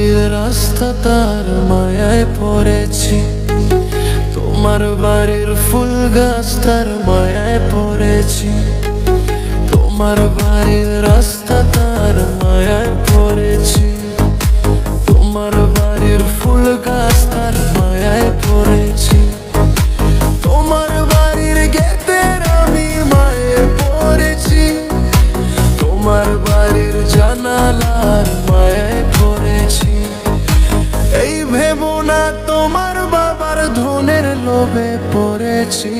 বাড়ির রাস্তা তার মায়ায় পড়েছি, তোমার বাড়ির ফুল গাছ তার মায়ায় পড়েছি। তোমার বাড়ির রাস্তা তার মায়ায় পড়েছি, তোমার বাড়ির ফুল গাছ তার মায়ায় পড়েছি। তোমার বাড়ির গেটের আমি মায়ে পড়েছি, তোমার বাড়ির জানালার মায়ায় পড়েছি। এই ভেবো না তোমার বাবার ধনের লোভে পড়েছি।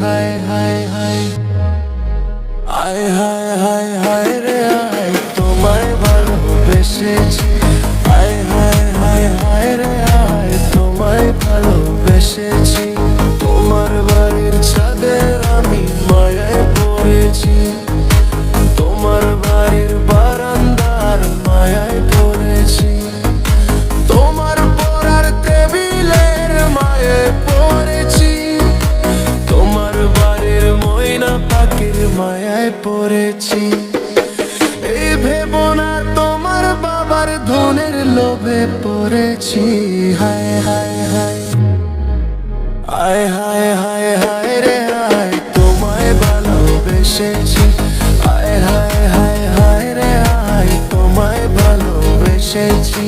হায় হায় হায় আয় হায় হায় হায় রে আয়, তোমায় ভালোবেসেছি। আয় হায় হায় হায় রে আয়, তোমায় ভালোবেসেছি। তোমার বাড়ির ছাদের আমি মায়ায় পড়েছি, তোমার বাড়ির বারান্দার মায়ায় পড়েছি। তোমার পড়ার টেবিলের মায়ায় পড়েছি, তোমার বাড়ির ময়না পাখির মায়ায় পড়েছি। এই ভেবো না তোমার বাবার ধনের লোভে পড়েছি। হায় হায় হায় আয় হায় হায় হায় রে আয়, তোমায় ভালোবেসেছি। আয় হায় হায় হায় রে আয়, তোমায় ভালোবেসেছি।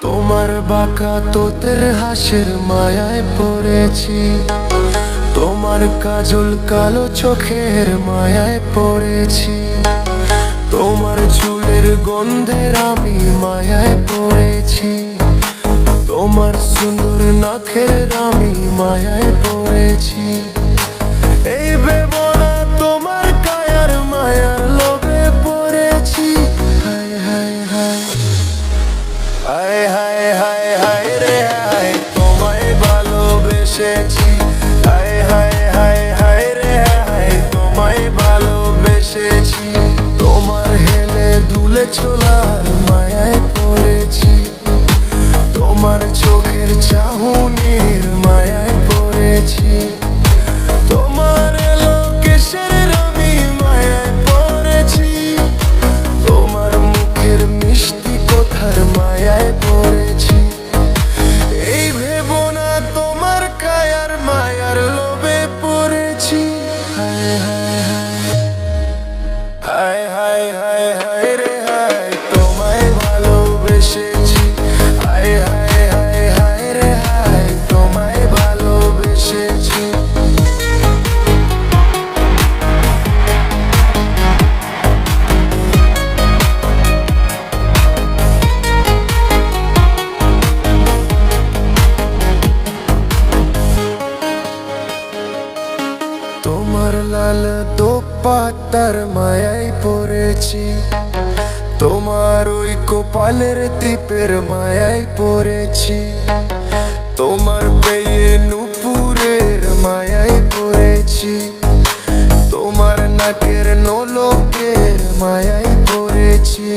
তোমার বাঁকা তোতের হাসির মায়ায় পড়েছি, তোমার কাজল কালো চোখের মায়ায় পড়েছি। তোমার চুলের গন্ধের আমি মায়ায় পড়েছি, তোমার সুন্দর নখের আমি মায়ায় পড়েছি। এই ভেবো না তোমার কায়ার মায়ার লোভে পড়েছি। হায় হায় হায় হায় হায় হায় হায় রে হায়, তোমায় ভালোবেসেছি। হায় হায় হায় হায় রে হায়, তোমায় ভালোবেসেছি। তোমার হেলে দুলে ছোলার মায়ায় পড়েছি, তোমার চোখের চাহনির মায়ায় পড়েছি। তোমার এলো কেশের আমি মায়ায় পড়েছি, তোমার মুখের মিষ্টি কথার মায়ায় পড়েছি। এই ভেবো না তোমার কায়ার মায়ার লোভে পড়েছি। হায় হায় হায় হায় হায় হায় রে হায়, তোমায় ভালোবেসেছি। হায় হায় হায় হায় রে হায়, তোমায় ভালোবেসেছি। তোমার লাল দোপাত্তার মায়ায় পড়েছি, তোমার ওই কপালের টিপের মায়ায় পড়েছি। তোমার পেয়ে নুপুরের মায়ায় পড়েছি, তোমার নাকের নোলকের মায়ায় পড়েছি।